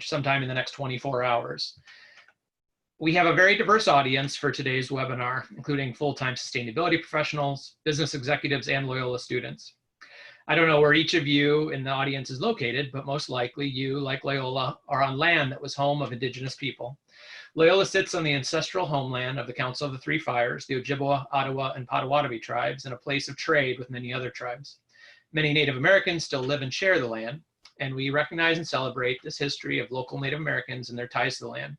sometime in the next 24 hours. We have a very diverse audience for today's webinar, including full-time sustainability professionals, business executives, and Loyola students. I don't know where each of you in the audience is located, but most likely you, like Loyola, are on land that was home of Indigenous people. Loyola sits on the ancestral homeland of the Council of the Three Fires, the Ojibwa, Ottawa, and Potawatomi tribes, and a place of trade with many other tribes. Many Native Americans still live and share the land, and we recognize and celebrate this history of local Native Americans and their ties to the land.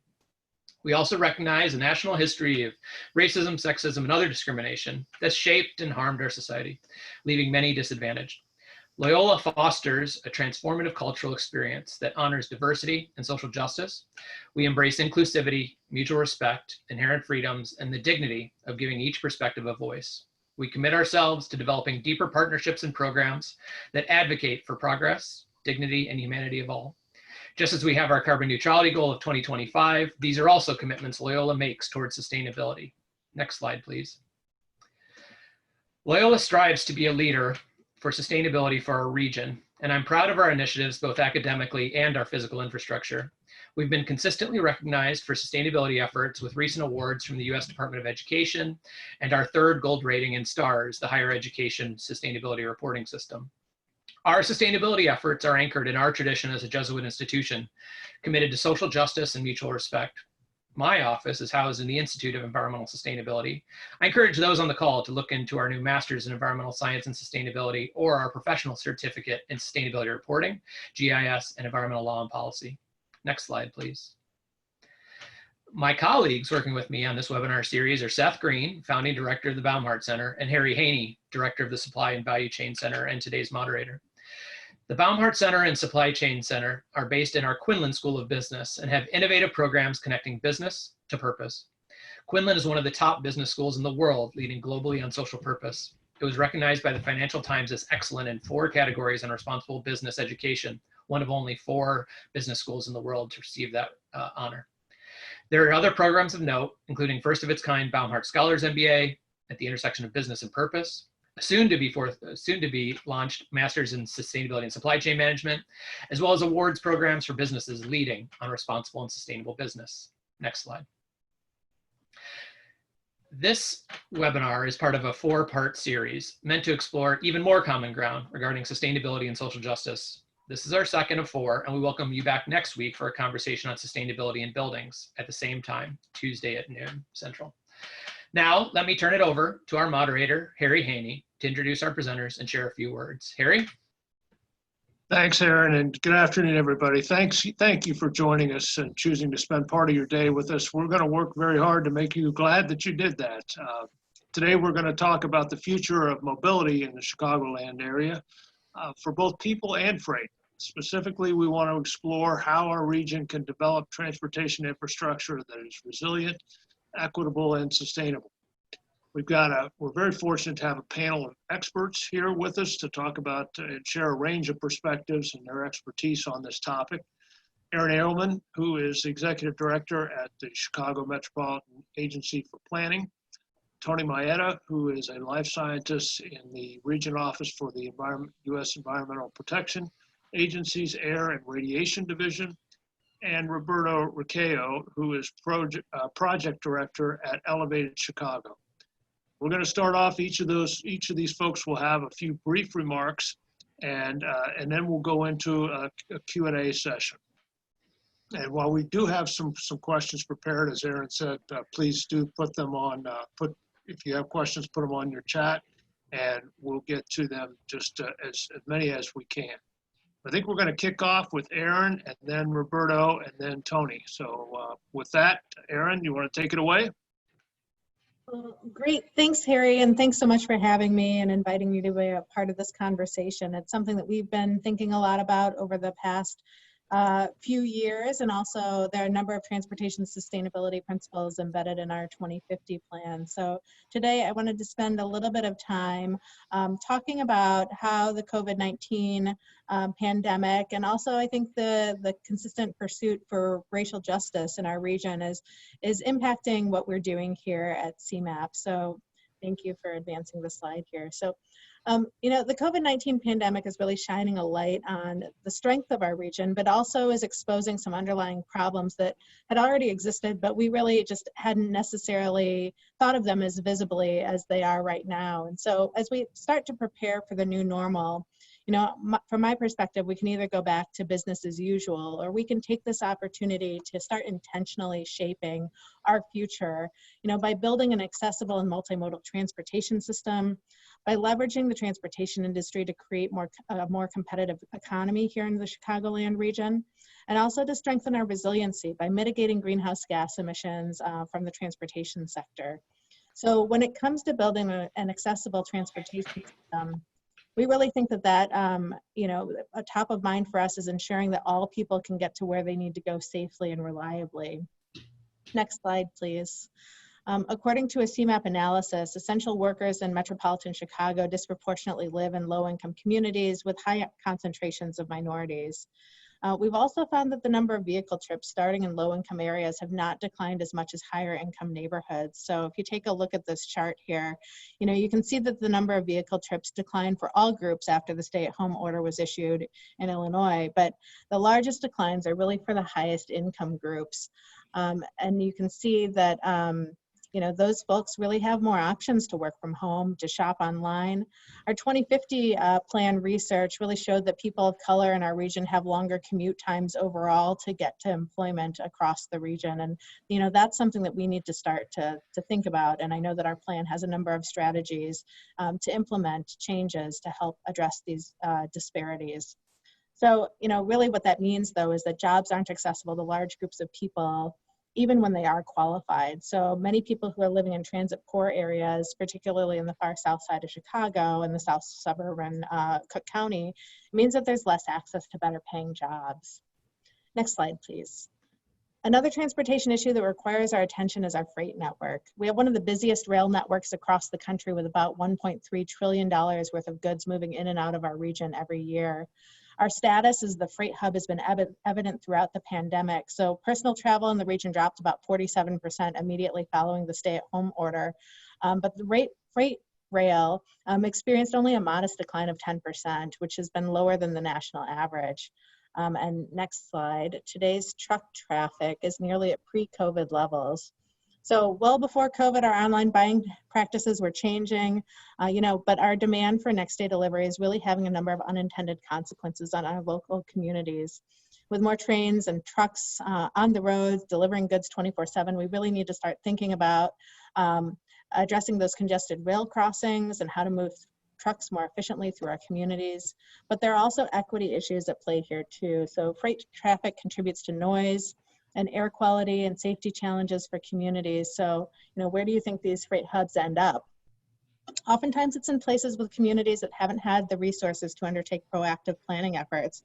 We also recognize a national history of racism, sexism, and other discrimination that's shaped and harmed our society, leaving many disadvantaged. Loyola fosters a transformative cultural experience that honors diversity and social justice. We embrace inclusivity, mutual respect, inherent freedoms, and the dignity of giving each perspective a voice. We commit ourselves to developing deeper partnerships and programs that advocate for progress, dignity, and humanity of all. Just as we have our carbon neutrality goal of 2025, these are also commitments Loyola makes towards sustainability. Next slide, please. Loyola strives to be a leader for sustainability for our region, and I'm proud of our initiatives both academically and our physical infrastructure. We've been consistently recognized for sustainability efforts with recent awards from the U.S. Department of Education and our third gold rating in STARS, the Higher Education Sustainability Reporting System. Our sustainability efforts are anchored in our tradition as a Jesuit institution, committed to social justice and mutual respect. My office is housed in the Institute of Environmental Sustainability. I encourage those on the call to look into our new Master's in Environmental Science and Sustainability or our professional certificate in Sustainability Reporting, GIS, and Environmental Law and Policy. Next slide, please. My colleagues working with me on this webinar series are Seth Green, Founding Director of the Baumhart Center, and Harry Haney, Director of the Supply and Value Chain Center and today's moderator. The Baumhart Center and Supply Chain Center are based in our Quinlan School of Business and have innovative programs connecting business to purpose. Quinlan is one of the top business schools in the world, leading globally on social purpose. It was recognized by the Financial Times as excellent in 4 categories on responsible business education, one of only 4 business schools in the world to receive that honor. There are other programs of note, including first of its kind Baumhart Scholars MBA at the intersection of business and purpose, soon to be launched Masters in Sustainability and Supply Chain Management, as well as awards programs for businesses leading on responsible and sustainable business. Next slide. This webinar is part of a 4-part series meant to explore even more common ground regarding sustainability and social justice. This is our second of 4, and we welcome you back next week for a conversation on sustainability in buildings at the same time, Tuesday at noon Central. Now, let me turn it over to our moderator, Harry Haney, to introduce our presenters and share a few words. Harry? Thanks, Aaron, and good afternoon, everybody. Thank you for joining us and choosing to spend part of your day with us. We're going to work very hard to make you glad that you did that. Today, we're going to talk about the future of mobility in the Chicagoland area for both people and freight. Specifically, we want to explore how our region can develop transportation infrastructure that is resilient, equitable, and sustainable. We're very fortunate to have a panel of experts here with us to talk about and share a range of perspectives and their expertise on this topic. Aaron Ehrlman, who is Executive Director at the Chicago Metropolitan Agency for Planning. Tony Maeda, who is a life scientist in the Region Office for the U.S. Environmental Protection Agency's Air and Radiation Division. And Roberto Riquello, who is Project Director at Elevated Chicago. We're going to start off, each of these folks will have a few brief remarks, and then we'll go into a Q&A session. And while we do have some questions prepared, as Aaron said, please do put them on, if you have questions, put them on your chat, and we'll get to them just as many as we can. I think we're going to kick off with Aaron, and then Roberto, and then Tony. So with that, Aaron, you want to take it away? Great. Thanks, Harry, and thanks so much for having me and inviting me to be a part of this conversation. It's something that we've been thinking a lot about over the past few years, and also there are a number of transportation sustainability principles embedded in our 2050 plan. So today I wanted to spend a little bit of time talking about how the COVID-19 pandemic, and also I think the consistent pursuit for racial justice in our region is impacting what we're doing here at CMAP. So thank you for advancing the slide here. So The COVID-19 pandemic is really shining a light on the strength of our region, but also is exposing some underlying problems that had already existed, but we really just hadn't necessarily thought of them as visibly as they are right now. And so as we start to prepare for the new normal, from my perspective, we can either go back to business as usual, or we can take this opportunity to start intentionally shaping our future, by building an accessible and multimodal transportation system, by leveraging the transportation industry to create a more competitive economy here in the Chicagoland region, and also to strengthen our resiliency by mitigating greenhouse gas emissions from the transportation sector. So when it comes to building an accessible transportation system, we really think that a top of mind for us is ensuring that all people can get to where they need to go safely and reliably. Next slide, please. According to a CMAP analysis, essential workers in metropolitan Chicago disproportionately live in low-income communities with high concentrations of minorities. We've also found that the number of vehicle trips starting in low-income areas have not declined as much as higher-income neighborhoods. So if you take a look at this chart here, you can see that the number of vehicle trips declined for all groups after the stay-at-home order was issued in Illinois, but the largest declines are really for the highest income groups. And you can see that those folks really have more options to work from home, to shop online. Our 2050 plan research really showed that people of color in our region have longer commute times overall to get to employment across the region. And, that's something that we need to start to think about. And I know that our plan has a number of strategies to implement changes to help address these disparities. So, really what that means, though, is that jobs aren't accessible to large groups of people, even when they are qualified. So many people who are living in transit poor areas, particularly in the far south side of Chicago and the south suburban Cook County, means that there's less access to better paying jobs. Next slide, please. Another transportation issue that requires our attention is our freight network. We have one of the busiest rail networks across the country with about $1.3 trillion worth of goods moving in and out of our region every year. Our status as the freight hub has been evident throughout the pandemic. So personal travel in the region dropped about 47% immediately following the stay-at-home order. But the freight rail experienced only a modest decline of 10%, which has been lower than the national average. And next slide, today's truck traffic is nearly at pre-COVID levels. So well before COVID, our online buying practices were changing, but our demand for next day delivery is really having a number of unintended consequences on our local communities. With more trains and trucks on the roads delivering goods 24/7, we really need to start thinking about addressing those congested rail crossings and how to move trucks more efficiently through our communities. But there are also equity issues at play here too. So freight traffic contributes to noise and air quality and safety challenges for communities. So, where do you think these freight hubs end up? Oftentimes it's in places with communities that haven't had the resources to undertake proactive planning efforts.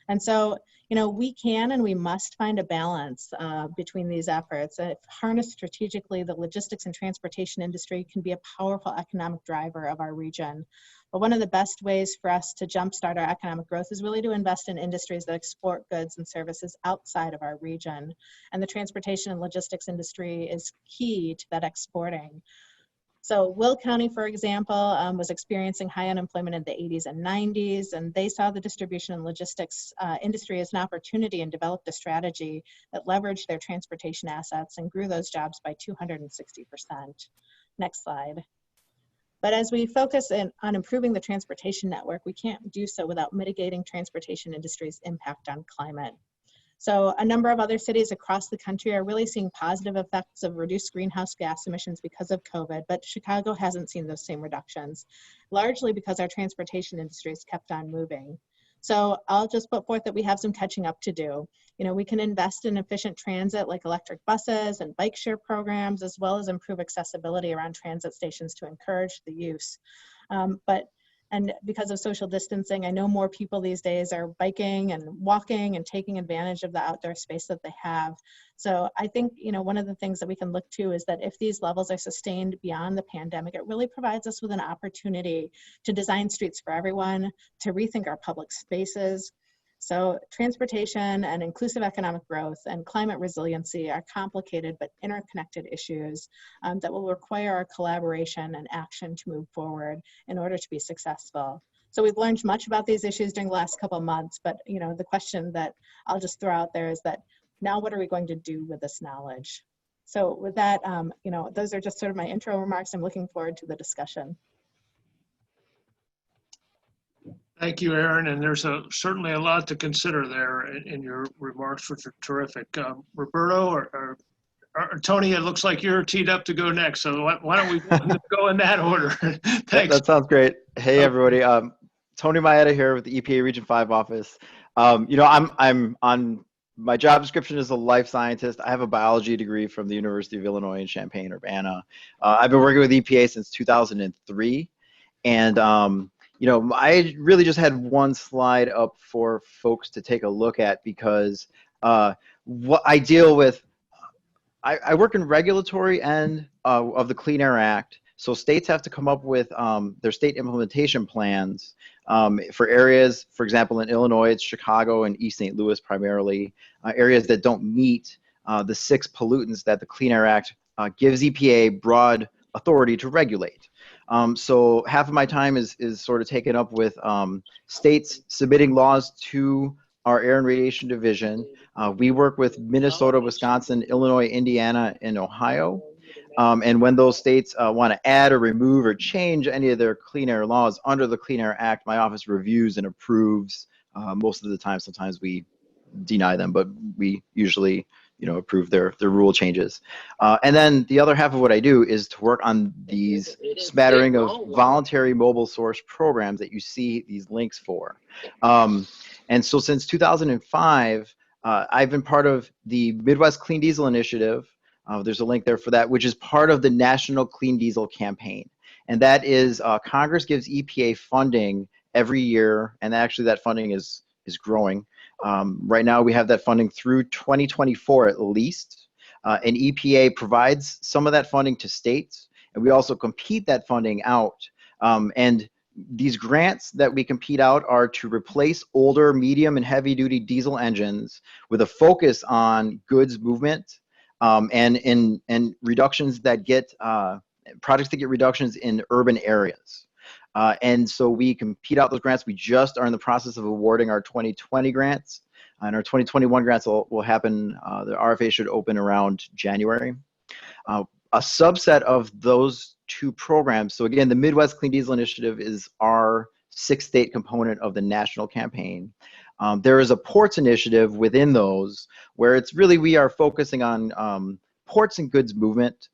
And so, we can and we must find a balance between these efforts. If harnessed strategically, the logistics and transportation industry can be a powerful economic driver of our region. But one of the best ways for us to jumpstart our economic growth is really to invest in industries that export goods and services outside of our region. And the transportation and logistics industry is key to that exporting. So Will County, for example, was experiencing high unemployment in the 80s and 90s, and they saw the distribution and logistics industry as an opportunity and developed a strategy that leveraged their transportation assets and grew those jobs by 260%. Next slide. But as we focus on improving the transportation network, we can't do so without mitigating transportation industry's impact on climate. So a number of other cities across the country are really seeing positive effects of reduced greenhouse gas emissions because of COVID, but Chicago hasn't seen those same reductions, largely because our transportation industry has kept on moving. So I'll just put forth that we have some catching up to do. We can invest in efficient transit like electric buses and bike share programs, as well as improve accessibility around transit stations to encourage the use. And because of social distancing, I know more people these days are biking and walking and taking advantage of the outdoor space that they have. So I think, one of the things that we can look to is that if these levels are sustained beyond the pandemic, it really provides us with an opportunity to design streets for everyone, to rethink our public spaces, So transportation and inclusive economic growth and climate resiliency are complicated but interconnected issues that will require our collaboration and action to move forward in order to be successful. So we've learned much about these issues during the last couple of months, but the question that I'll just throw out there is that now what are we going to do with this knowledge? So with that, those are just sort of my intro remarks. I'm looking forward to the discussion. Thank you, Erin. And there's certainly a lot to consider there in your remarks, which are terrific. Roberto or Tony, it looks like you're teed up to go next. So why don't we go in that order? Thanks. That sounds great. Hey, everybody. Tony Maeda here with the EPA Region 5 office. I'm on my job description as a life scientist. I have a biology degree from the University of Illinois in Champaign-Urbana. I've been working with EPA since 2003. And I really just had one slide up for folks to take a look at because what I deal with, I work in regulatory end of the Clean Air Act. So states have to come up with their state implementation plans for areas, for example, in Illinois, it's Chicago and East St. Louis primarily, areas that don't meet the 6 pollutants that the Clean Air Act gives EPA broad authority to regulate. So half of my time is sort of taken up with states submitting laws to our Air and Radiation Division. We work with Minnesota, Wisconsin, Illinois, Indiana, and Ohio. And when those states want to add or remove or change any of their clean air laws under the Clean Air Act, my office reviews and approves most of the time. Sometimes we deny them, but we usually approve their rule changes. And then the other half of what I do is to work on these smattering of voluntary mobile source programs that you see these links for. And so since 2005, I've been part of the Midwest Clean Diesel Initiative. There's a link there for that, which is part of the National Clean Diesel Campaign. And that is Congress gives EPA funding every year, and actually that funding is growing. Right now we have that funding through 2024 at least, and EPA provides some of that funding to states, and we also compete that funding out. And these grants that we compete out are to replace older medium and heavy duty diesel engines with a focus on goods movement and reductions that get projects that get reductions in urban areas. And so we compete out those grants. We just are in the process of awarding our 2020 grants, and our 2021 grants will happen. The RFA should open around January. A subset of those 2 programs, so again, the Midwest Clean Diesel Initiative is our 6-state component of the national campaign. There is a ports initiative within those where it's really, we are focusing on ports and goods movement.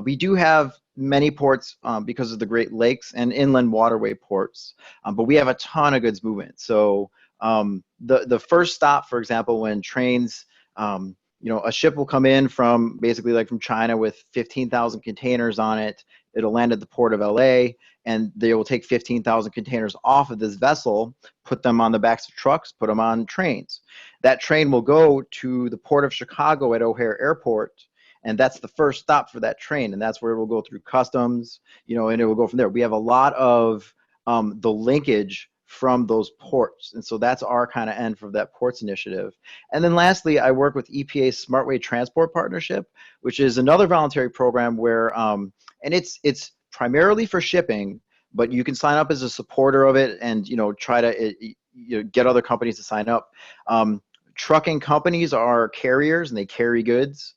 We do have many ports because of the Great Lakes and inland waterway ports, but we have a ton of goods movement. So the first stop, for example, when trains, a ship will come in from basically like from China with 15,000 containers on it. It'll land at the port of LA, and they will take 15,000 containers off of this vessel, put them on the backs of trucks, put them on trains. That train will go to the port of Chicago at O'Hare Airport, and that's the first stop for that train, and that's where it will go through customs, and it will go from there. We have a lot of the linkage from those ports, and so that's our kind of end for that ports initiative. And then lastly, I work with EPA's SmartWay Transport Partnership, which is another voluntary program where, and it's primarily for shipping, but you can sign up as a supporter of it and try to get other companies to sign up. Trucking companies are carriers and they carry goods.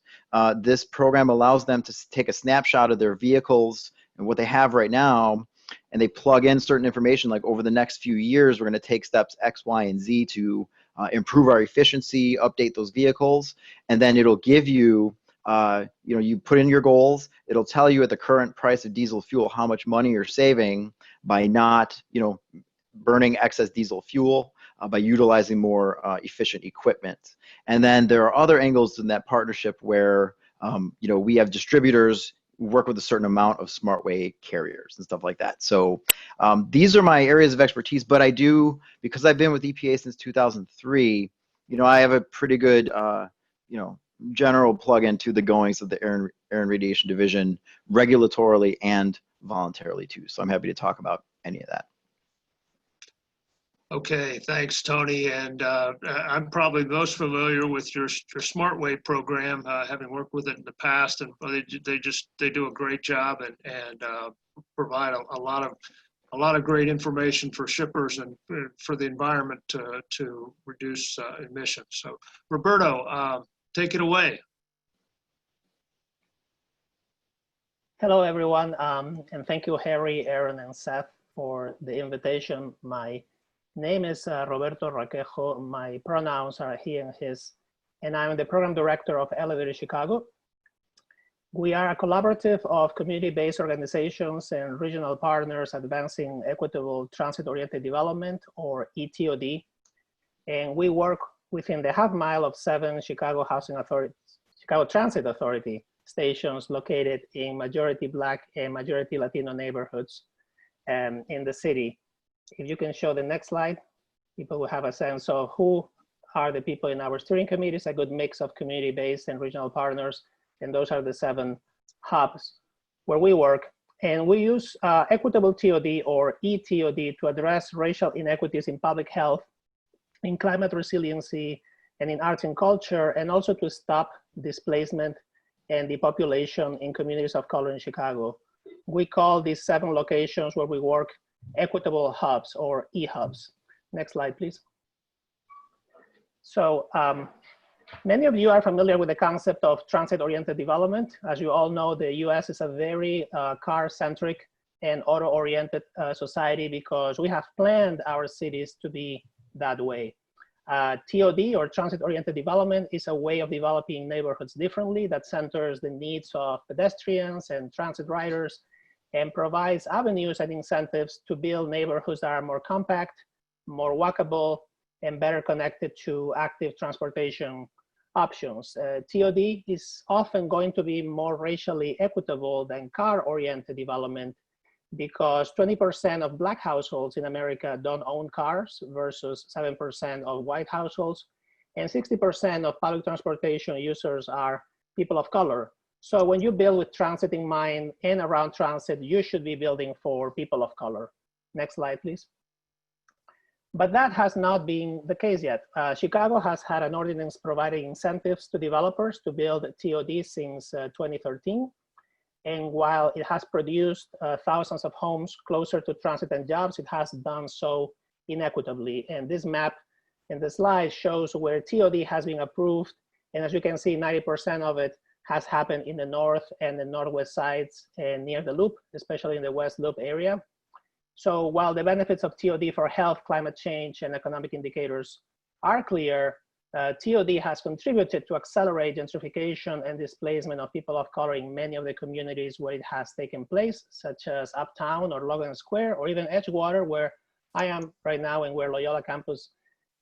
This program allows them to take a snapshot of their vehicles and what they have right now, and they plug in certain information like over the next few years, we're going to take steps X, Y, and Z to improve our efficiency, update those vehicles, and then it'll give you, you put in your goals, it'll tell you at the current price of diesel fuel how much money you're saving by not, burning excess diesel fuel, by utilizing more efficient equipment. And then there are other angles in that partnership where, we have distributors work with a certain amount of SmartWay carriers and stuff like that. So these are my areas of expertise, but I do, because I've been with EPA since 2003, I have a pretty good, general plug-in to the goings of the Air and Radiation Division regulatorily and voluntarily too. So I'm happy to talk about any of that. Okay, thanks, Tony. And I'm probably most familiar with your Smart Way program, having worked with it in the past, and they do a great job and provide a lot of great information for shippers and for the environment to reduce emissions. So, Roberto, take it away. Hello, everyone, and thank you, Harry, Aaron, and Seth, for the invitation. My name is Roberto Raquejo. My pronouns are he and his, and I'm the program director of Elevated Chicago. We are a collaborative of community-based organizations and regional partners advancing equitable transit-oriented development, or ETOD, and we work within the half mile of 7 Chicago Transit Authority stations located in majority Black and majority Latino neighborhoods in the city. If you can show the next slide, people will have a sense of who are the people in our steering committee. It's a good mix of community-based and regional partners, and those are the 7 hubs where we work. And we use equitable TOD, or ETOD, to address racial inequities in public health, in climate resiliency, and in arts and culture, and also to stop displacement and depopulation in communities of color in Chicago. We call these 7 locations where we work equitable hubs, or E-hubs. Next slide, please. So many of you are familiar with the concept of transit-oriented development. As you all know, the US is a very car-centric and auto-oriented society because we have planned our cities to be that way. TOD, or transit-oriented development, is a way of developing neighborhoods differently that centers the needs of pedestrians and transit riders and provides avenues and incentives to build neighborhoods that are more compact, more walkable, and better connected to active transportation options. TOD is often going to be more racially equitable than car-oriented development because 20% of Black households in America don't own cars versus 7% of white households, and 60% of public transportation users are people of color. So when you build with transit in mind and around transit, you should be building for people of color. Next slide, please. But that has not been the case yet. Chicago has had an ordinance providing incentives to developers to build TOD since 2013. And while it has produced thousands of homes closer to transit and jobs, it has done so inequitably. And this map in the slide shows where TOD has been approved. And as you can see, 90% of it has happened in the north and the northwest sides and near the loop, especially in the West Loop area. So while the benefits of TOD for health, climate change, and economic indicators are clear, TOD has contributed to accelerate gentrification and displacement of people of color in many of the communities where it has taken place, such as Uptown or Logan Square, or even Edgewater, where I am right now and where Loyola campus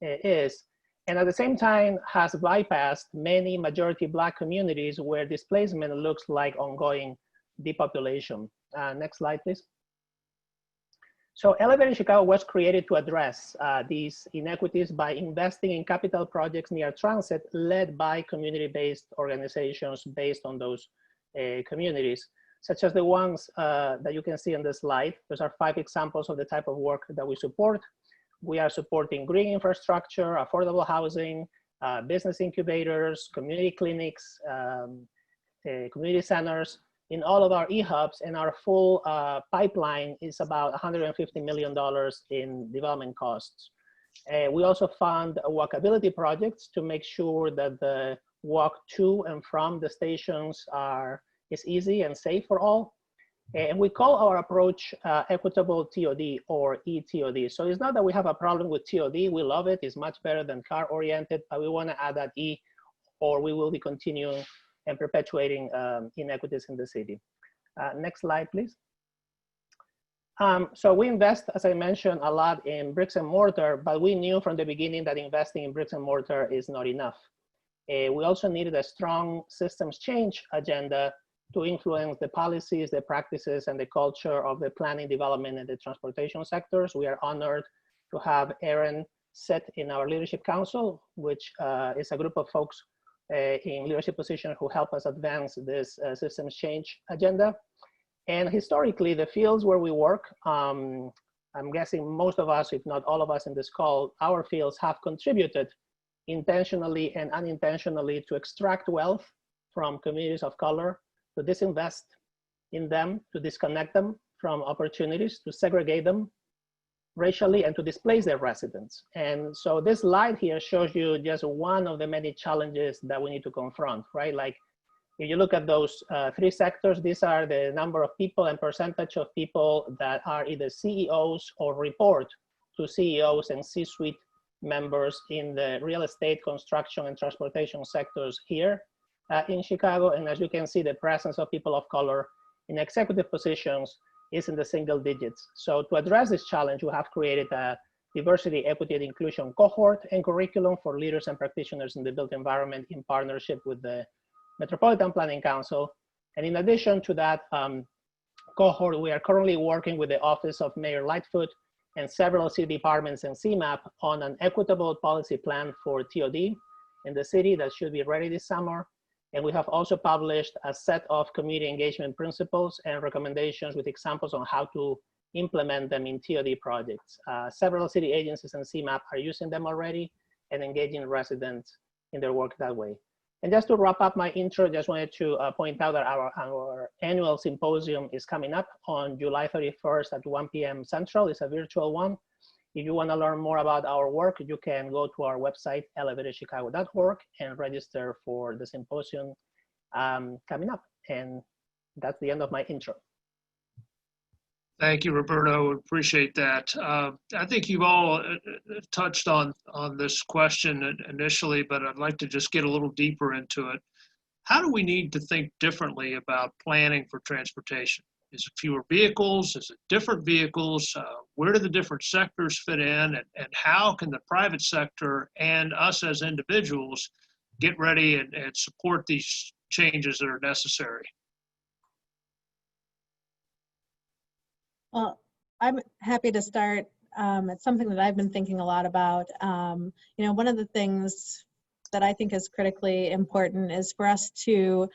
is. And at the same time has bypassed many majority Black communities where displacement looks like ongoing depopulation. Next slide, please. So Elevated Chicago was created to address these inequities by investing in capital projects near transit led by community-based organizations based on those communities, such as the ones that you can see on the slide. Those are 5 examples of the type of work that we support. We are supporting green infrastructure, affordable housing, business incubators, community clinics, community centers, in all of our E-hubs, and our full pipeline is about $150 million in development costs. We also fund walkability projects to make sure that the walk to and from the stations is easy and safe for all. And we call our approach equitable TOD, or ETOD. So it's not that we have a problem with TOD, we love it, it's much better than car-oriented, but we wanna add that E, or we will be continuing and perpetuating inequities in the city. Next slide, please. So we invest, as I mentioned, a lot in bricks and mortar, but we knew from the beginning that investing in bricks and mortar is not enough. We also needed a strong systems change agenda to influence the policies, the practices, and the culture of the planning, development, and the transportation sectors. We are honored to have Aaron sit in our leadership council, which is a group of folks in leadership positions who help us advance this systems change agenda. And historically, the fields where we work, I'm guessing most of us, if not all of us in this call, our fields have contributed intentionally and unintentionally to extract wealth from communities of color, to disinvest in them, to disconnect them from opportunities, to segregate them racially, and to displace their residents. And so this slide here shows you just one of the many challenges that we need to confront, right? Like if you look at those three sectors, these are the number of people and percentage of people that are either CEOs or report to CEOs and C-suite members in the real estate, construction, and transportation sectors here in Chicago. And as you can see, the presence of people of color in executive positions is in the single digits. So to address this challenge, we have created a diversity, equity, and inclusion cohort and curriculum for leaders and practitioners in the built environment in partnership with the Metropolitan Planning Council. And in addition to that cohort, we are currently working with the Office of Mayor Lightfoot and several city departments and CMAP on an equitable policy plan for TOD in the city that should be ready this summer. And we have also published a set of community engagement principles and recommendations with examples on how to implement them in TOD projects. Several city agencies and CMAP are using them already and engaging residents in their work that way. And just to wrap up my intro, just wanted to point out that our annual symposium is coming up on July 31st at 1 p.m. Central. It's a virtual one. If you want to learn more about our work, you can go to our website, elevatedchicago.org, and register for the symposium coming up. And that's the end of my intro. Thank you, Roberto. Appreciate that. I think you've all touched on this question initially, but I'd like to just get a little deeper into it. How do we need to think differently about planning for transportation? Is it fewer vehicles? Is it different vehicles? Where do the different sectors fit in? And how can the private sector and us as individuals get ready and support these changes that are necessary? Well, I'm happy to start. It's something that I've been thinking a lot about. One of the things that I think is critically important is for us to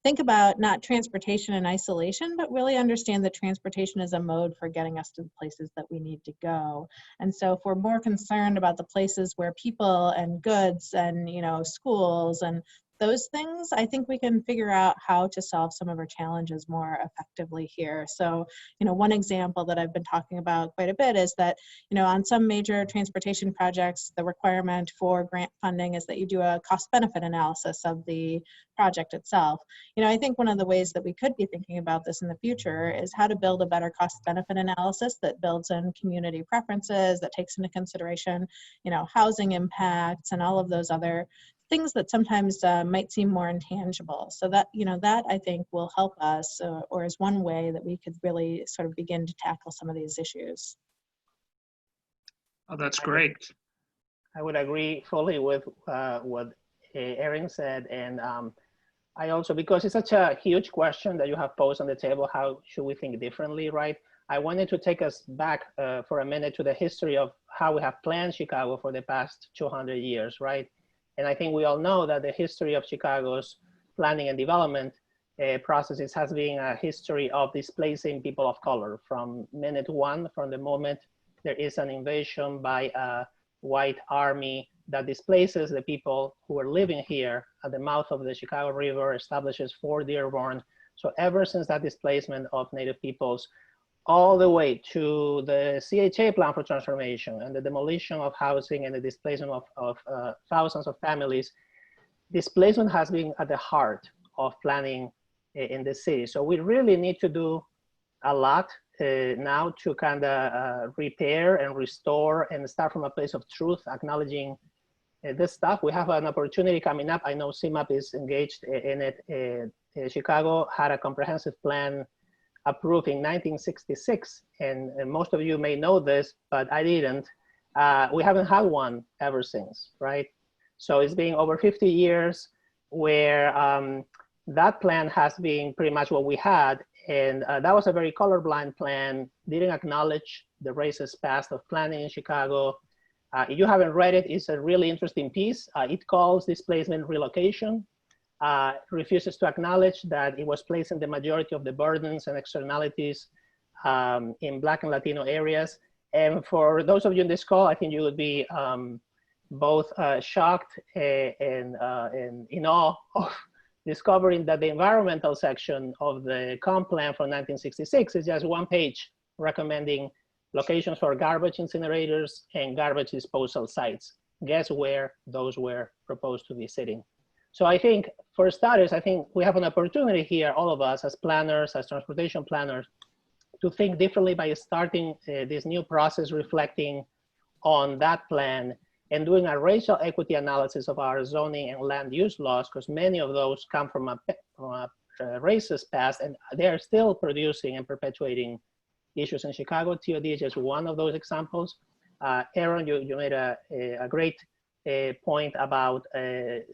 think about not transportation in isolation, but really understand that transportation is a mode for getting us to the places that we need to go. And so if we're more concerned about the places where people and goods and, schools and those things, I think we can figure out how to solve some of our challenges more effectively here. So, one example that I've been talking about quite a bit is that, on some major transportation projects, the requirement for grant funding is that you do a cost-benefit analysis of the project itself. I think one of the ways that we could be thinking about this in the future is how to build a better cost-benefit analysis that builds in community preferences, that takes into consideration, housing impacts and all of those other things that sometimes might seem more intangible. So that, that I think will help us or is one way that we could really sort of begin to tackle some of these issues. Oh, that's great. I would agree fully with what Erin said. And I also, because it's such a huge question that you have posed on the table, how should we think differently, right? I wanted to take us back for a minute to the history of how we have planned Chicago for the past 200 years, right? And I think we all know that the history of Chicago's planning and development processes has been a history of displacing people of color from minute one, from the moment there is an invasion by a white army that displaces the people who are living here at the mouth of the Chicago River, establishes Fort Dearborn. So ever since that displacement of Native peoples, all the way to the CHA plan for transformation and the demolition of housing and the displacement of thousands of families, displacement has been at the heart of planning in the city. So we really need to do a lot now to kind of repair and restore and start from a place of truth, acknowledging this stuff. We have an opportunity coming up. I know CMAP is engaged in it. Chicago had a comprehensive plan approved in 1966, and most of you may know this, but I didn't. We haven't had one ever since, right? So it's been over 50 years where that plan has been pretty much what we had, and that was a very colorblind plan, didn't acknowledge the racist past of planning in Chicago. If you haven't read it, it's a really interesting piece. It calls displacement relocation. Refuses to acknowledge that it was placing the majority of the burdens and externalities in Black and Latino areas. And for those of you in this call, I think you would be both shocked and in awe of discovering that the environmental section of the comp plan from 1966 is just one page recommending locations for garbage incinerators and garbage disposal sites. Guess where those were proposed to be sitting? So I think for starters, I think we have an opportunity here, all of us as planners, as transportation planners, to think differently by starting this new process reflecting on that plan and doing a racial equity analysis of our zoning and land use laws, because many of those come from a racist past, and they're still producing and perpetuating issues in Chicago. TOD is just one of those examples. Aaron, you made a great point about the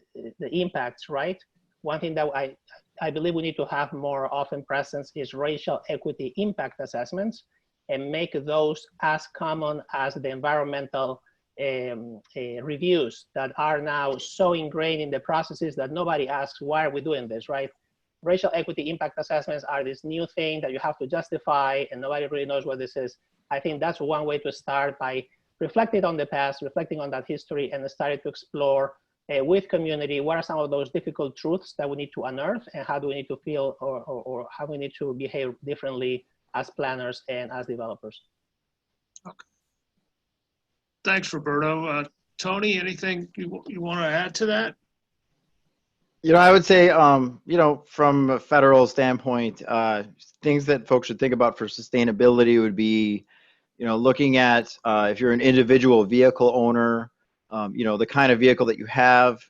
impacts, right? One thing that I believe we need to have more often present is racial equity impact assessments, and make those as common as the environmental reviews that are now so ingrained in the processes that nobody asks, why are we doing this, right? Racial equity impact assessments are this new thing that you have to justify and nobody really knows what this is. I think that's one way to start, by reflecting on the past, reflecting on that history, and starting to explore with community, what are some of those difficult truths that we need to unearth, and how do we need to feel or how we need to behave differently as planners and as developers. Okay. Thanks, Roberto. Tony, anything you want to add to that? I would say, from a federal standpoint, things that folks should think about for sustainability would be, looking at if you're an individual vehicle owner, the kind of vehicle that you have,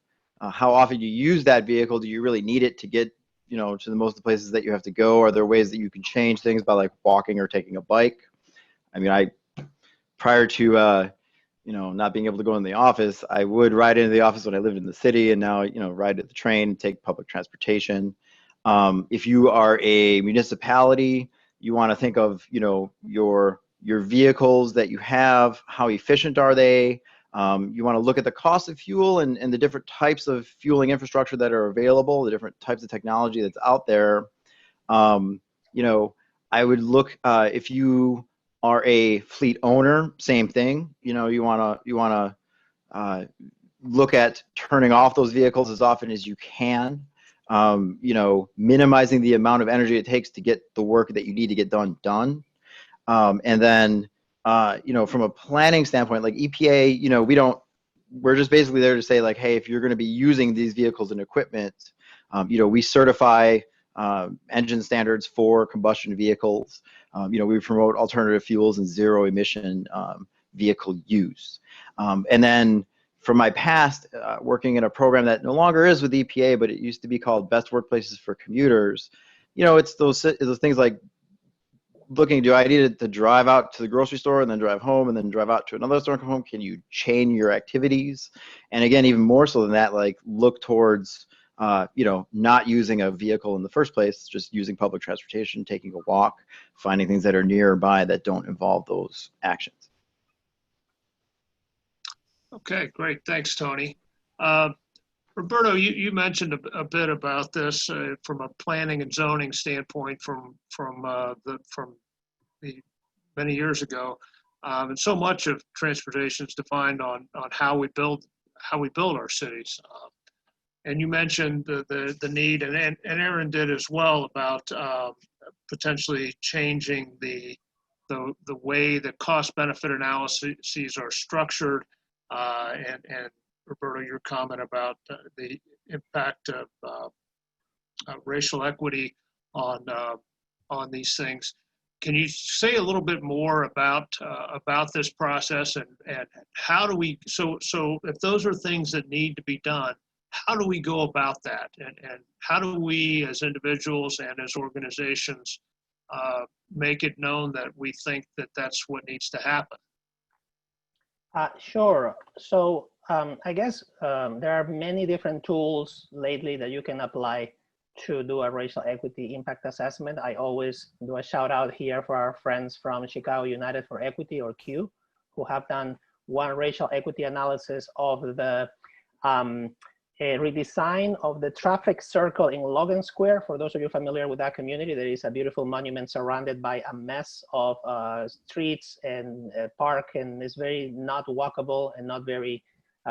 how often you use that vehicle. Do you really need it to get, to the most of the places that you have to go? Are there ways that you can change things by like walking or taking a bike? I mean, prior to, not being able to go in the office, I would ride into the office when I lived in the city, and now, ride at the train, take public transportation. If you are a municipality, you want to think of, your vehicles that you have, how efficient are they? You want to look at the cost of fuel and the different types of fueling infrastructure that are available, the different types of technology that's out there. I would look, if you are a fleet owner, same thing. You want to look at turning off those vehicles as often as you can. Minimizing the amount of energy it takes to get the work that you need to get done. And then, from a planning standpoint, like EPA, we're just basically there to say like, hey, if you're going to be using these vehicles and equipment, we certify engine standards for combustion vehicles. We promote alternative fuels and zero emission vehicle use. And then from my past, working in a program that no longer is with EPA, but it used to be called Best Workplaces for Commuters, it's those things like looking, do I need to drive out to the grocery store and then drive home and then drive out to another store and come home? Can you chain your activities? And again, even more so than that, like look towards not using a vehicle in the first place, just using public transportation, taking a walk, finding things that are nearby that don't involve those actions. Okay, great. Thanks, Tony. Roberto, you mentioned a bit about this from a planning and zoning standpoint from the many years ago, and so much of transportation is defined on how we build our cities. And you mentioned the need, and Aaron did as well, about potentially changing the way the cost-benefit analyses are structured, and Roberto, your comment about the impact of racial equity on these things. Can you say a little bit more about this process, and how do we? So if those are things that need to be done, how do we go about that, and how do we as individuals and as organizations make it known that we think that that's what needs to happen? Sure. So I guess there are many different tools lately that you can apply to do a racial equity impact assessment. I always do a shout out here for our friends from Chicago United for Equity, or CUE, who have done one racial equity analysis of the a redesign of the traffic circle in Logan Square. For those of you familiar with that community, there is a beautiful monument surrounded by a mess of streets and park, and it's very not walkable and not very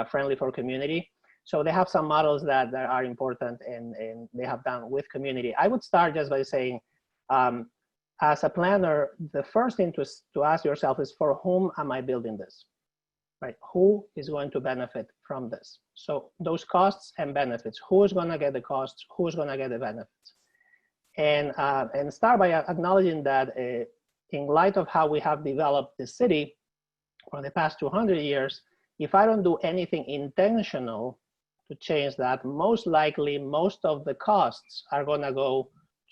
friendly for community. So they have some models that are important and they have done with community. I would start just by saying, as a planner, the first thing to ask yourself is, for whom am I building this? Right? Who is going to benefit from this? So those costs and benefits, who's going to get the costs, who's going to get the benefits? And start by acknowledging that in light of how we have developed the city for the past 200 years, if I don't do anything intentional to change that, most likely most of the costs are going to go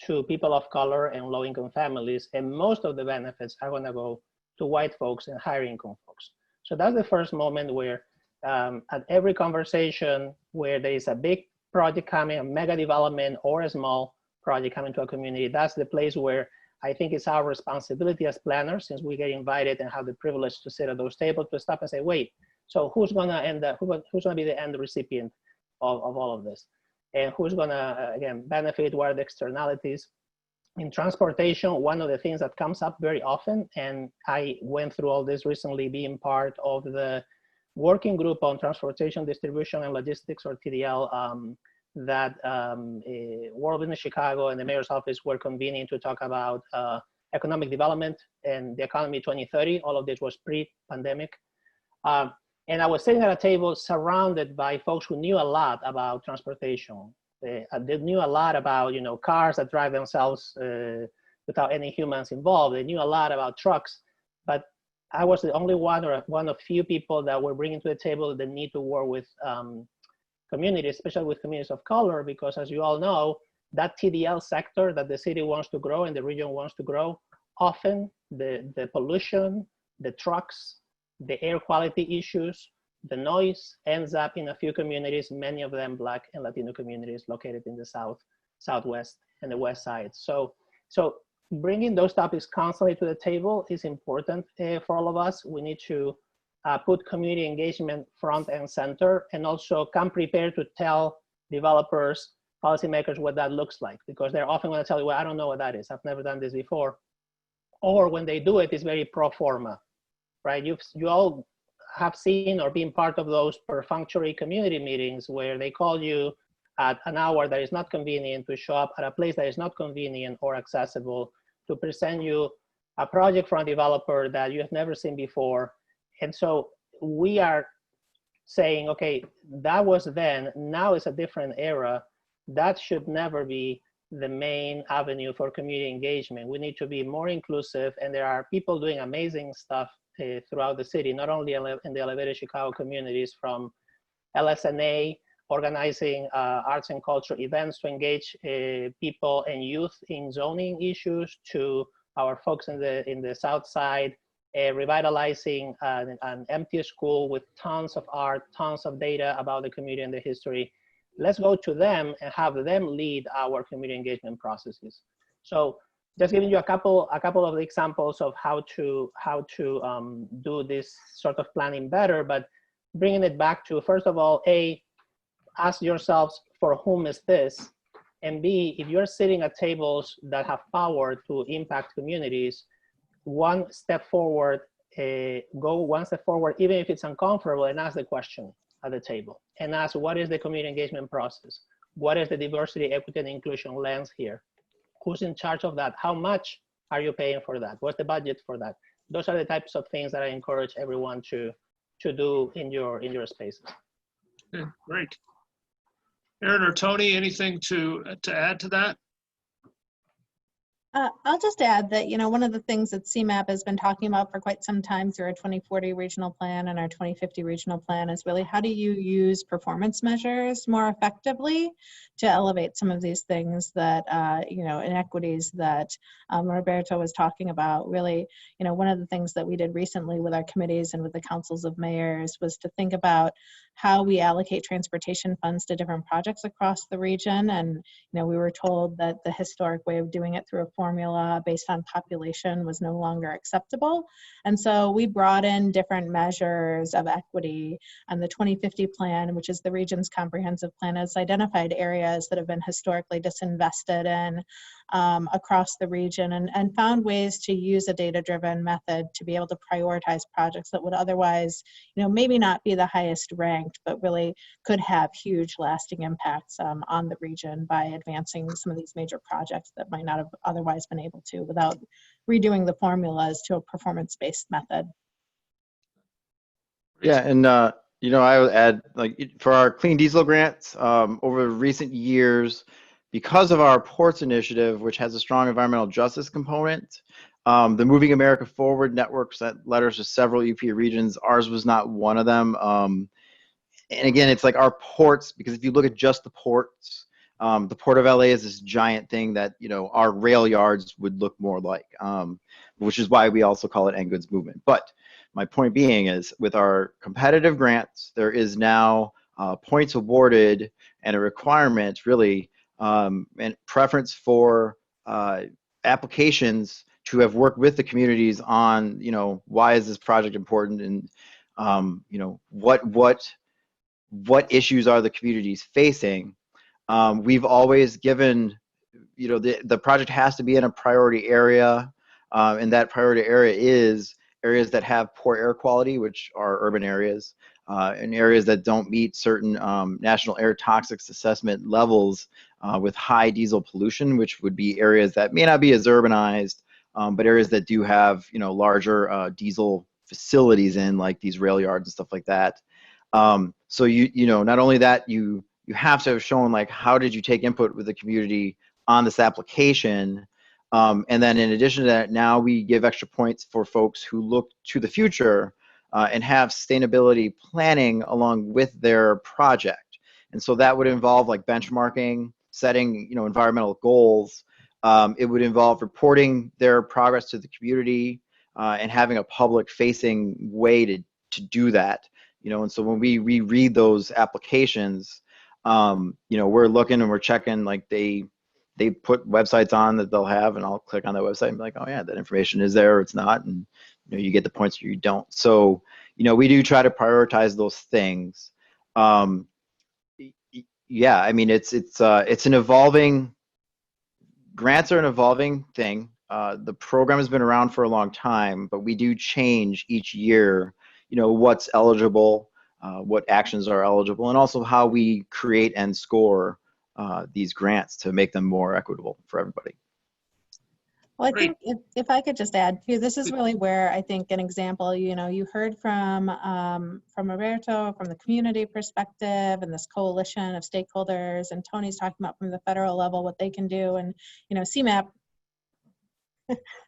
to people of color and low-income families, and most of the benefits are going to go to white folks and higher income folks. So that's the first moment where at every conversation where there is a big project coming, a mega development or a small project coming to a community, that's the place where I think it's our responsibility as planners, since we get invited and have the privilege to sit at those tables, to stop and say, wait, so who's going to end up, who's going to be the end recipient of all of this? And who's going to, again, benefit? What are the externalities? In transportation, one of the things that comes up very often, and I went through all this recently being part of the working group on transportation, distribution, and logistics, or TDL, that World Business Chicago and the mayor's office were convening to talk about economic development and the economy 2030. All of this was pre-pandemic. And I was sitting at a table surrounded by folks who knew a lot about transportation. They knew a lot about, you know, cars that drive themselves without any humans involved. They knew a lot about trucks, but I was the only one, or one of few people that were bringing to the table the need to work with communities, especially with communities of color, because as you all know, that TDL sector that the city wants to grow and the region wants to grow, often the pollution, the trucks, the air quality issues, the noise ends up in a few communities, many of them Black and Latino communities located in the South, Southwest, and the West Side. So bringing those topics constantly to the table is important for all of us. We need to put community engagement front and center, and also come prepared to tell developers, policymakers what that looks like, because they're often going to tell you, well, I don't know what that is. I've never done this before. Or when they do it, it's very pro forma, right? You all have seen or been part of those perfunctory community meetings where they call you at an hour that is not convenient to show up at a place that is not convenient or accessible to present you a project from a developer that you have never seen before. And so we are saying, okay, that was then, now it's a different era. That should never be the main avenue for community engagement. We need to be more inclusive, and there are people doing amazing stuff throughout the city, not only in the elevated Chicago communities, from LSNA, organizing arts and culture events to engage people and youth in zoning issues, to our folks in the South Side, revitalizing an empty school with tons of art, tons of data about the community and the history. Let's go to them and have them lead our community engagement processes. So just giving you a couple of examples of how to do this sort of planning better, but bringing it back to, first of all, A, ask yourselves, for whom is this? And B, if you're sitting at tables that have power to impact communities, one step forward, go one step forward, even if it's uncomfortable, and ask the question at the table. And ask, what is the community engagement process? What is the diversity, equity, and inclusion lens here? Who's in charge of that? How much are you paying for that? What's the budget for that? Those are the types of things that I encourage everyone to do in your spaces. Okay, great. Aaron or Tony, anything to add to that? I'll just add that, you know, one of the things that CMAP has been talking about for quite some time through our 2040 regional plan and our 2050 regional plan is really, how do you use performance measures more effectively to elevate some of these things that, you know, inequities that Roberto was talking about. Really, you know, one of the things that we did recently with our committees and with the councils of mayors was to think about how we allocate transportation funds to different projects across the region. And we were told that the historic way of doing it through a formula based on population was no longer acceptable. And so we brought in different measures of equity, and the 2050 plan, which is the region's comprehensive plan, has identified areas that have been historically disinvested in across the region, and found ways to use a data-driven method to be able to prioritize projects that would otherwise, maybe not be the highest ranked, but really could have huge lasting impacts on the region by advancing some of these major projects that might not have otherwise been able to without redoing the formulas to a performance-based method. Yeah, and I would add, like, for our clean diesel grants, over recent years, because of our ports initiative, which has a strong environmental justice component, the Moving America Forward network sent letters to several EPA regions. Ours was not one of them. And again, it's like our ports, because if you look at just the ports, the Port of LA is this giant thing that, our rail yards would look more like, which is why we also call it end goods movement. But my point being is, with our competitive grants, there is now points awarded and a requirement, really, and preference for applications to have worked with the communities on, why is this project important, and what issues are the communities facing. We've always given, the project has to be in a priority area, and that priority area is areas that have poor air quality, which are urban areas, and areas that don't meet certain national air toxics assessment levels with high diesel pollution, which would be areas that may not be as urbanized, but areas that do have, larger diesel facilities in, like these rail yards and stuff like that. So not only that, you have to have shown, like, how did you take input with the community on this application. And then in addition to that, now we give extra points for folks who look to the future and have sustainability planning along with their project. And so that would involve, like, benchmarking, setting, environmental goals. It would involve reporting their progress to the community and having a public-facing way to do that. And so when we reread those applications, we're looking and we're checking, like, they put websites on that they'll have, and I'll click on that website and be like, oh yeah, that information is there or it's not, and you get the points or you don't. So we do try to prioritize those things. Yeah, I mean, it's an evolving, grants are an evolving thing. The program has been around for a long time, but we do change each year, what's eligible, what actions are eligible, and also how we create and score these grants to make them more equitable for everybody. Well, I think if I could just add too, this is really where I think an example, you heard from Roberto, from the community perspective and this coalition of stakeholders, and Tony's talking about from the federal level what they can do. And, CMAP,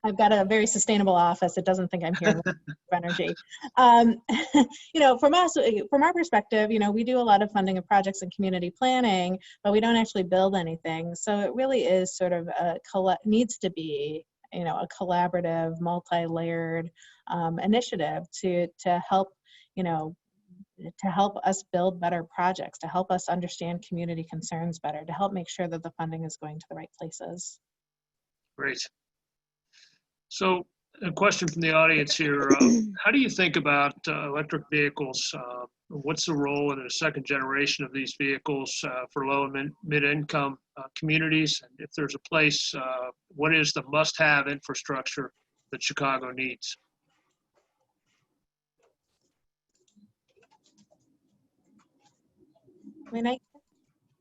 I've got a very sustainable office. It doesn't think I'm here with energy. From our perspective, we do a lot of funding of projects and community planning, but we don't actually build anything. So it really is sort of needs to be, a collaborative, multi-layered initiative to help, to help us build better projects, to help us understand community concerns better, to help make sure that the funding is going to the right places. Great. So a question from the audience here. How do you think about electric vehicles? What's the role in the second generation of these vehicles for low and mid-income communities? And if there's a place, what is the must-have infrastructure that Chicago needs? I mean,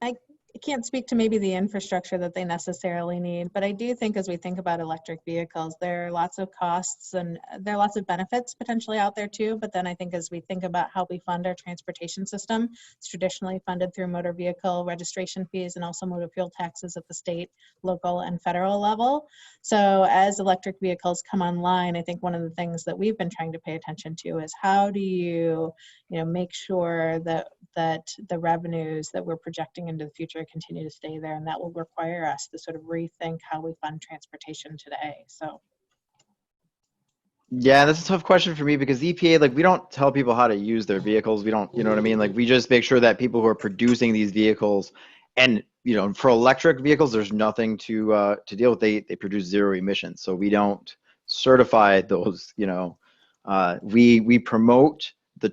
I can't speak to maybe the infrastructure that they necessarily need, but I do think as we think about electric vehicles, there are lots of costs and there are lots of benefits potentially out there too. But then I think as we think about how we fund our transportation system, it's traditionally funded through motor vehicle registration fees and also motor fuel taxes at the state, local, and federal level. So as electric vehicles come online, I think one of the things that we've been trying to pay attention to is how do you make sure that the revenues that we're projecting into the future continue to stay there, and that will require us to sort of rethink how we fund transportation today. So Yeah, that's a tough question for me because the EPA, like, we don't tell people how to use their vehicles. We don't, you know what I mean? Like, we just make sure that people who are producing these vehicles, and for electric vehicles, there's nothing to deal with. They produce zero emissions, so we don't certify those. We promote the,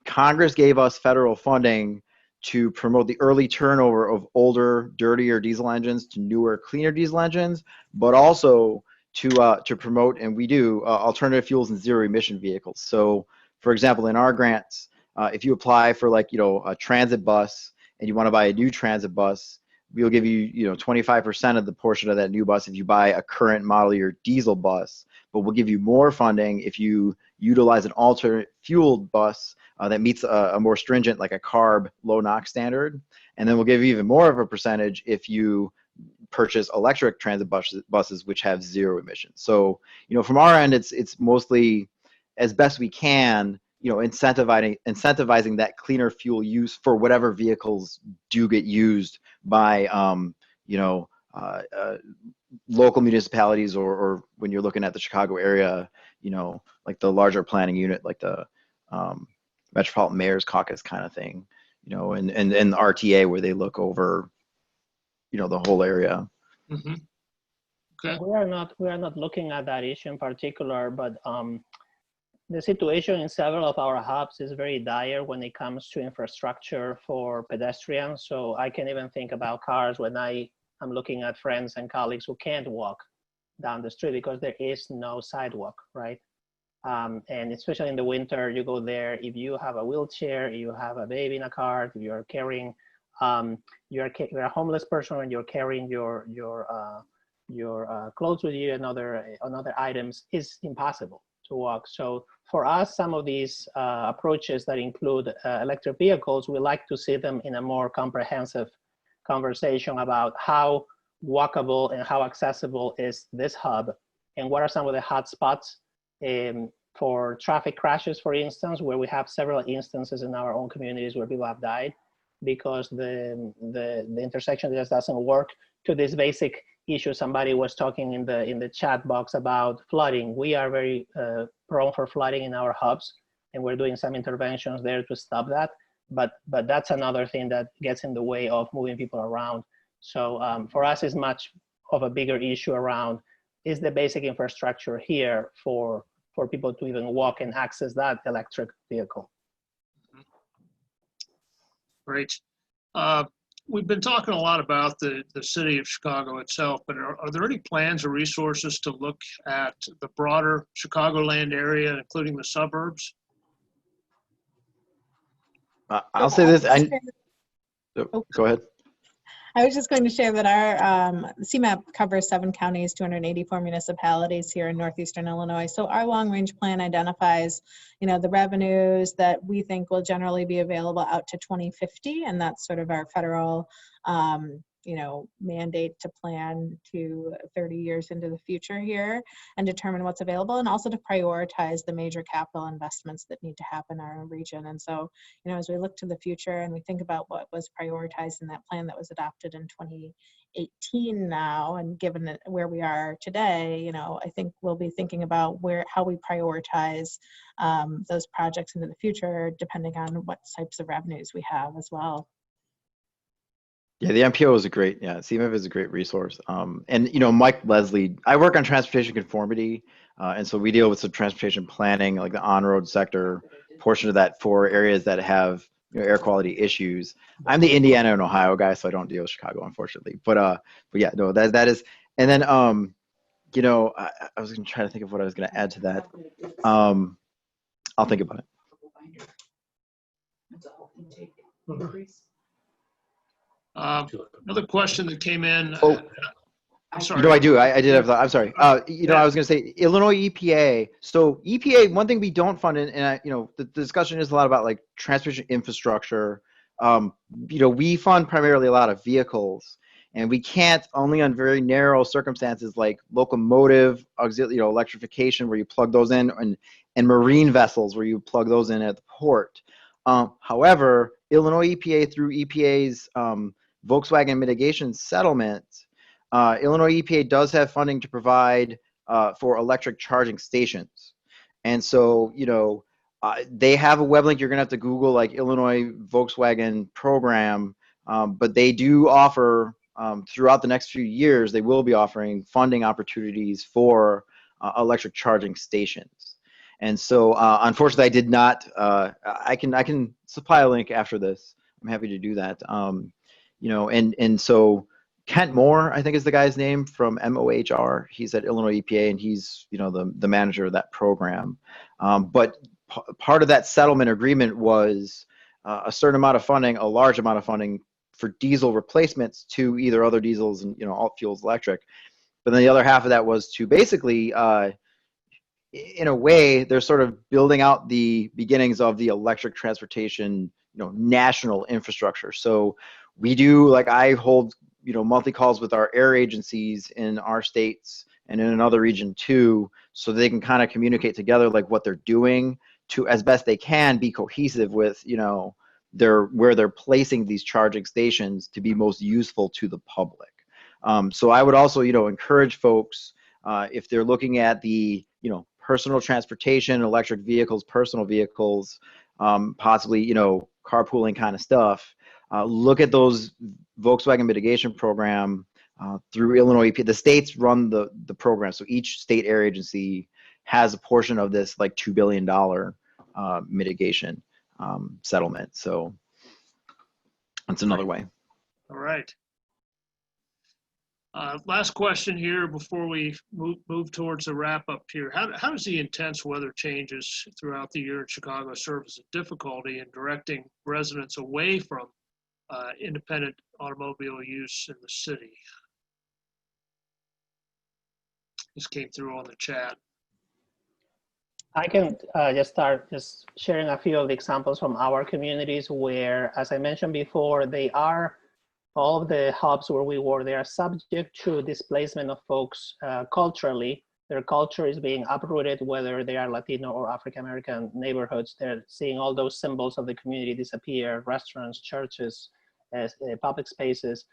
Congress gave us federal funding to promote the early turnover of older, dirtier diesel engines to newer, cleaner diesel engines, but also to promote, and we do, alternative fuels and zero emission vehicles. So, for example, in our grants, if you apply for a transit bus and you want to buy a new transit bus, we'll give you 25% of the portion of that new bus if you buy a current model year diesel bus, but we'll give you more funding if you utilize an alternate fueled bus that meets a more stringent, like a CARB low NOx standard, and then we'll give you even more of a percentage if you purchase electric transit buses which have zero emissions. So, from our end, it's mostly, as best we can, incentivizing that cleaner fuel use for whatever vehicles do get used by local municipalities, or when you're looking at the Chicago area, like the larger planning unit, like the Metropolitan Mayor's Caucus kind of thing, and the RTA, where they look over the whole area. Mm-hmm. Okay. We are not looking at that issue in particular, but the situation in several of our hubs is very dire when it comes to infrastructure for pedestrians. So I can even think about cars when I'm looking at friends and colleagues who can't walk down the street because there is no sidewalk, right? And especially in the winter, you go there, if you have a wheelchair, you have a baby in a car, if you're carrying, you're a homeless person and you're carrying your clothes with you and other items, is impossible to walk. So for us, some of these approaches that include electric vehicles, we like to see them in a more comprehensive conversation about how walkable and how accessible is this hub, and what are some of the hot spots for traffic crashes, for instance, where we have several instances in our own communities where people have died because the intersection just doesn't work. To this basic issue, somebody was talking in the chat box about flooding. We are very prone for flooding in our hubs, and we're doing some interventions there to stop that. But that's another thing that gets in the way of moving people around. So for us, it's much of a bigger issue around, is the basic infrastructure here for people to even walk and access that electric vehicle. Great. We've been talking a lot about the city of Chicago itself, but are there any plans or resources to look at the broader Chicagoland area, including the suburbs? I'll say this. Go ahead. I was just going to share that our CMAP covers 7 counties, 284 municipalities here in northeastern Illinois. So our long-range plan identifies, the revenues that we think will generally be available out to 2050, and that's sort of our federal, mandate to plan to 30 years into the future here and determine what's available, and also to prioritize the major capital investments that need to happen in our region. And so, as we look to the future and we think about what was prioritized in that plan that was adopted in 2018 now, and given where we are today, I think we'll be thinking about how we prioritize those projects into the future, depending on what types of revenues we have as well. Yeah, the MPO is CMF is a great resource. And, Mike Leslie, I work on transportation conformity. And so we deal with some transportation planning, like the on-road sector portion of that for areas that have air quality issues. I'm the Indiana and Ohio guy, so I don't deal with Chicago, unfortunately. But yeah, no, that is. And then, I was going to try to think of what I was going to add to that. I'll think about it. Another question that came in. I'm sorry. I do. I did have that. I'm sorry. I was going to say Illinois EPA. So EPA, one thing we don't fund, and the discussion is a lot about like transportation infrastructure. We fund primarily a lot of vehicles, and we can't, only on very narrow circumstances like locomotive auxiliary, electrification, where you plug those in, and marine vessels where you plug those in at the port. However, Illinois EPA, through EPA's Volkswagen mitigation settlement, Illinois EPA does have funding to provide for electric charging stations. And so, they have a web link. You're going to have to Google like Illinois Volkswagen program, but they do offer throughout the next few years, they will be offering funding opportunities for electric charging stations. And so, unfortunately, I did not. I can supply a link after this. I'm happy to do that. And so Kent Moore, I think is the guy's name from MOHR. He's at Illinois EPA, and he's the manager of that program. But part of that settlement agreement was a certain amount of funding, a large amount of funding for diesel replacements to either other diesels and alt fuels electric. But then the other half of that was to basically, in a way, they're sort of building out the beginnings of the electric transportation, national infrastructure. So we do, like I hold, monthly calls with our air agencies in our states and in another region too, so they can kind of communicate together like what they're doing to, as best they can, be cohesive with, where they're placing these charging stations to be most useful to the public. So I would also, encourage folks, if they're looking at the, personal transportation, electric vehicles, personal vehicles, possibly, carpooling kind of stuff, look at those Volkswagen mitigation program through Illinois EPA. The states run the program. So each state air agency has a portion of this like $2 billion mitigation settlement. So that's another way. All right. Last question here before we move towards the wrap up here. How does the intense weather changes throughout the year in Chicago serve as a difficulty in directing residents away from independent automobile use in the city? This came through on the chat. I can just start just sharing a few of the examples from our communities where, as I mentioned before, all of the hubs where we were, they are subject to displacement of folks culturally. Their culture is being uprooted, whether they are Latino or African-American neighborhoods. They're seeing all those symbols of the community disappear, restaurants, churches, public spaces.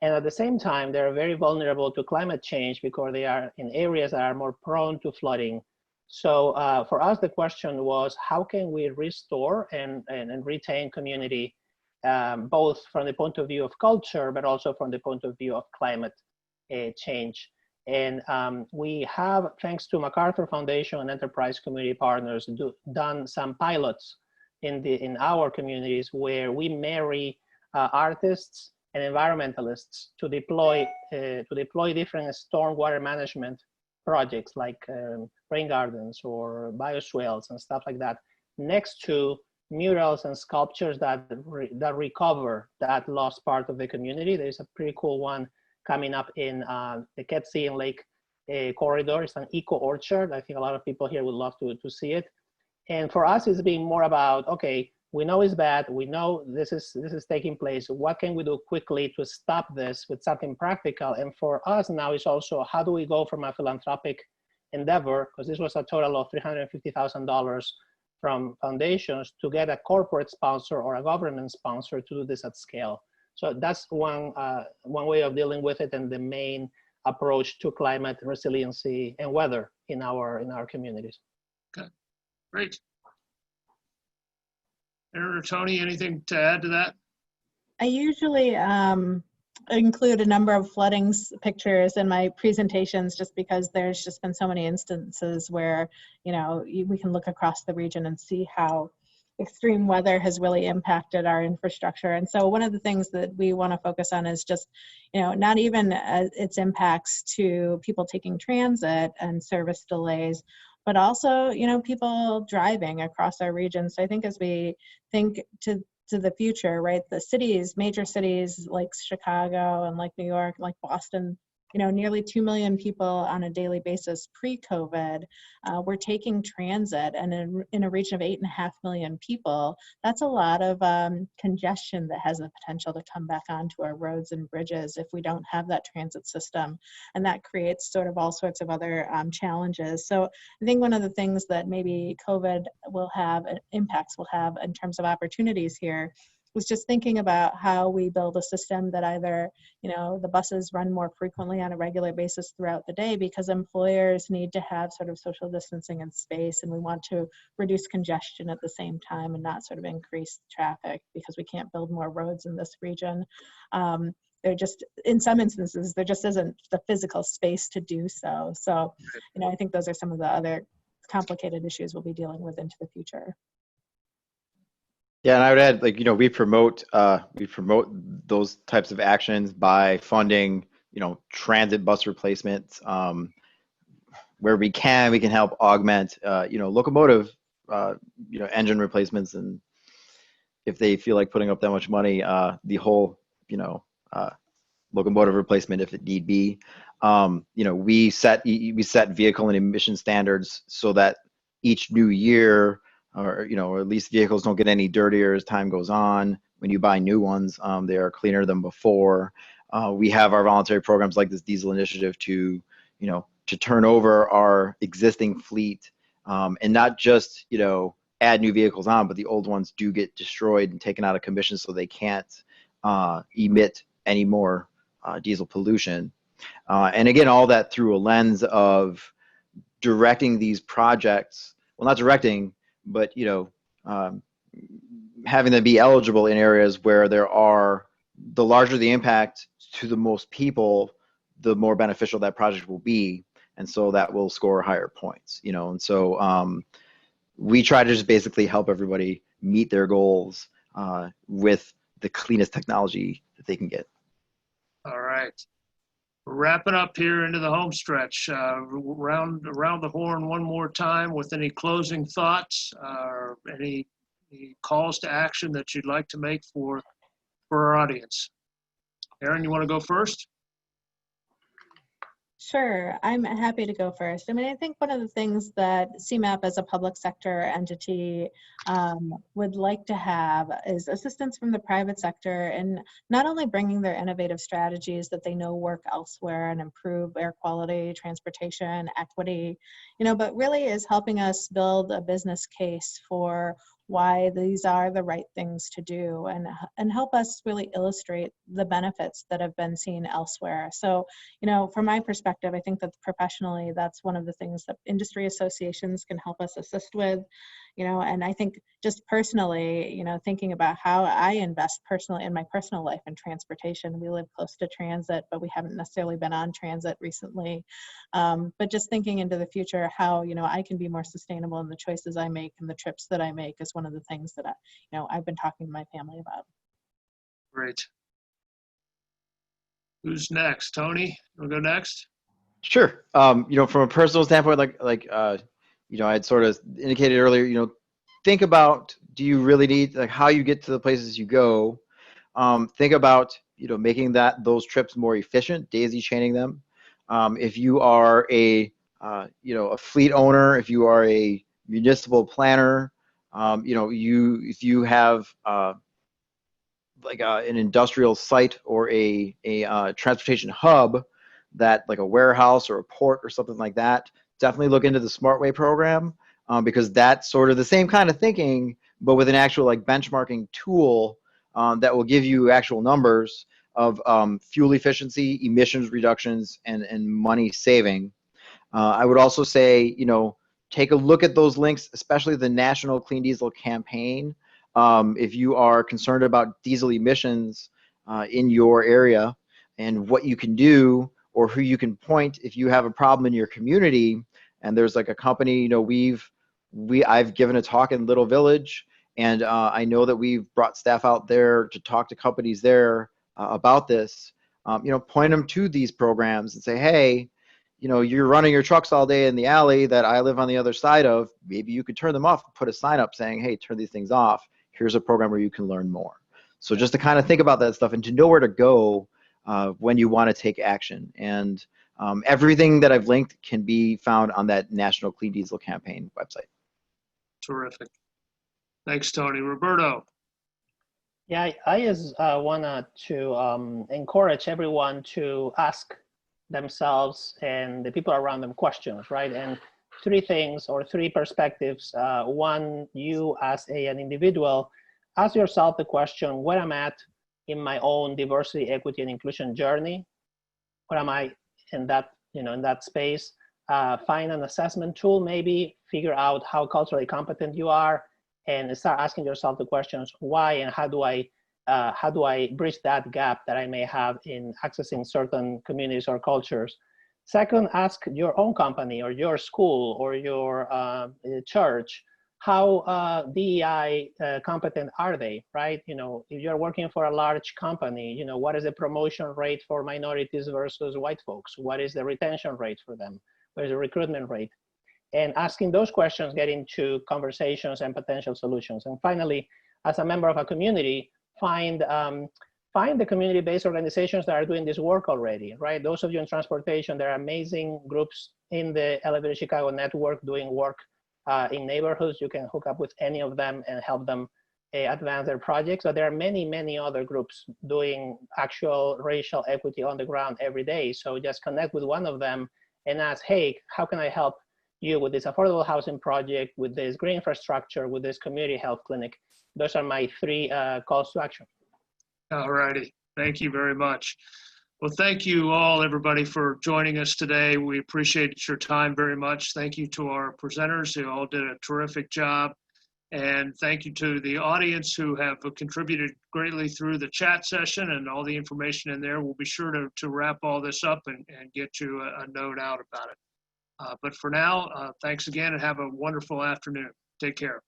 And at the same time, they're very vulnerable to climate change because they are in areas that are more prone to flooding. So for us, the question was, how can we restore and retain community, both from the point of view of culture, but also from the point of view of climate change. And we have, thanks to MacArthur Foundation and Enterprise Community Partners, done some pilots in our communities where we marry artists and environmentalists to deploy different stormwater management projects like rain gardens or bioswales and stuff like that, next to murals and sculptures that recover that lost part of the community. There's a pretty cool one coming up in the Ketsi and Lake corridor. It's an eco orchard. I think a lot of people here would love to see it. And for us, it's being more about, okay, we know it's bad. We know this is taking place. What can we do quickly to stop this with something practical? And for us now, it's also, how do we go from a philanthropic endeavor, because this was a total of $350,000 from foundations, to get a corporate sponsor or a government sponsor to do this at scale. So that's one way of dealing with it, and the main approach to climate resiliency and weather in our communities. Okay, great. Aaron or Tony, anything to add to that? I usually include a number of flooding pictures in my presentations, just because there's just been so many instances where, we can look across the region and see how extreme weather has really impacted our infrastructure. And so one of the things that we want to focus on is just, not even its impacts to people taking transit and service delays, but also, people driving across our region. So I think as we think to the future, right, the cities, major cities like Chicago and like New York, like Boston, nearly 2 million people on a daily basis pre-COVID, we're taking transit, and in a region of 8.5 million people, that's a lot of congestion that has the potential to come back onto our roads and bridges if we don't have that transit system. And that creates sort of all sorts of other challenges. So I think one of the things that maybe COVID impacts will have in terms of opportunities here was just thinking about how we build a system that either, the buses run more frequently on a regular basis throughout the day because employers need to have sort of social distancing and space, and we want to reduce congestion at the same time and not sort of increase traffic because we can't build more roads in this region. There just, in some instances, there just isn't the physical space to do so. So, I think those are some of the other complicated issues we'll be dealing with into the future. Yeah, and I would add, we promote those types of actions by funding, transit bus replacements. Where we can help augment, locomotive, engine replacements, and if they feel like putting up that much money, the whole, locomotive replacement if it need be. We set vehicle and emission standards so that each new year, or at least vehicles don't get any dirtier as time goes on. When you buy new ones, they are cleaner than before. We have our voluntary programs like this diesel initiative to turn over our existing fleet, and not just add new vehicles on, but the old ones do get destroyed and taken out of commission so they can't emit any more diesel pollution. And again, all that through a lens of directing these projects, well, not directing, but having them be eligible in areas where the larger the impact to the most people, the more beneficial that project will be, and so that will score higher points. And so we try to just basically help everybody meet their goals with the cleanest technology that they can get. All right. We're wrapping up here into the home stretch. Around the horn one more time with any closing thoughts or any calls to action that you'd like to make for our audience. Erin, you want to go first? Sure, I'm happy to go first. I mean, I think one of the things that CMAP as a public sector entity would like to have is assistance from the private sector in not only bringing their innovative strategies that they know work elsewhere and improve air quality, transportation, equity, but really is helping us build a business case for why these are the right things to do and help us really illustrate the benefits that have been seen elsewhere. So, from my perspective, I think that professionally, that's one of the things that industry associations can help us assist with, and I think just personally, thinking about how I invest personally in my personal life in transportation. We live close to transit, but we haven't necessarily been on transit recently. But just thinking into the future, how, I can be more sustainable in the choices I make and the trips that I make is one of the things that I've been talking to my family about. Great. Who's next? Tony, you want to go next? Sure. From a personal standpoint, I had sort of indicated earlier, think about, do you really need, how you get to the places you go? Think about, making those trips more efficient, daisy chaining them. If you are a fleet owner, if you are a municipal planner, if you have an industrial site or a transportation hub, that like a warehouse or a port or something like that, definitely look into the SmartWay program, because that's sort of the same kind of thinking, but with an actual benchmarking tool that will give you actual numbers of fuel efficiency, emissions reductions, and money saving. I would also say, take a look at those links, especially the National Clean Diesel Campaign. If you are concerned about diesel emissions in your area and what you can do or who you can point if you have a problem in your community, and there's a company, I've given a talk in Little Village, and I know that we've brought staff out there to talk to companies there about this. Point them to these programs and say, hey, you're running your trucks all day in the alley that I live on the other side of. Maybe you could turn them off, put a sign up saying, hey, turn these things off. Here's a program where you can learn more. So just to kind of think about that stuff and to know where to go when you want to take action. And everything that I've linked can be found on that National Clean Diesel Campaign website. Terrific. Thanks, Tony. Roberto. Yeah, I just wanted to encourage everyone to ask themselves and the people around them questions, right? And three things or three perspectives. One, you as an individual, ask yourself the question, where I'm at in my own diversity, equity, and inclusion journey. Where am I in that, in that space? Find an assessment tool, maybe figure out how culturally competent you are, and start asking yourself the questions, why and how do I bridge that gap that I may have in accessing certain communities or cultures? Second, ask your own company or your school or your church, how DEI competent are they, right? If you're working for a large company, what is the promotion rate for minorities versus white folks? What is the retention rate for them? What is the recruitment rate? And asking those questions get into conversations and potential solutions. And finally, as a member of a community, find the community-based organizations that are doing this work already, right? Those of you in transportation, there are amazing groups in the Elevated Chicago network doing work in neighborhoods. You can hook up with any of them and help them advance their projects. So there are many, many other groups doing actual racial equity on the ground every day. So just connect with one of them and ask, hey, how can I help you with this affordable housing project, with this green infrastructure, with this community health clinic? Those are my 3 calls to action. All righty. Thank you very much. Well, thank you all, everybody, for joining us today. We appreciate your time very much. Thank you to our presenters who all did a terrific job. And thank you to the audience who have contributed greatly through the chat session and all the information in there. We'll be sure to wrap all this up and get you a note out about it. But for now, thanks again and have a wonderful afternoon. Take care.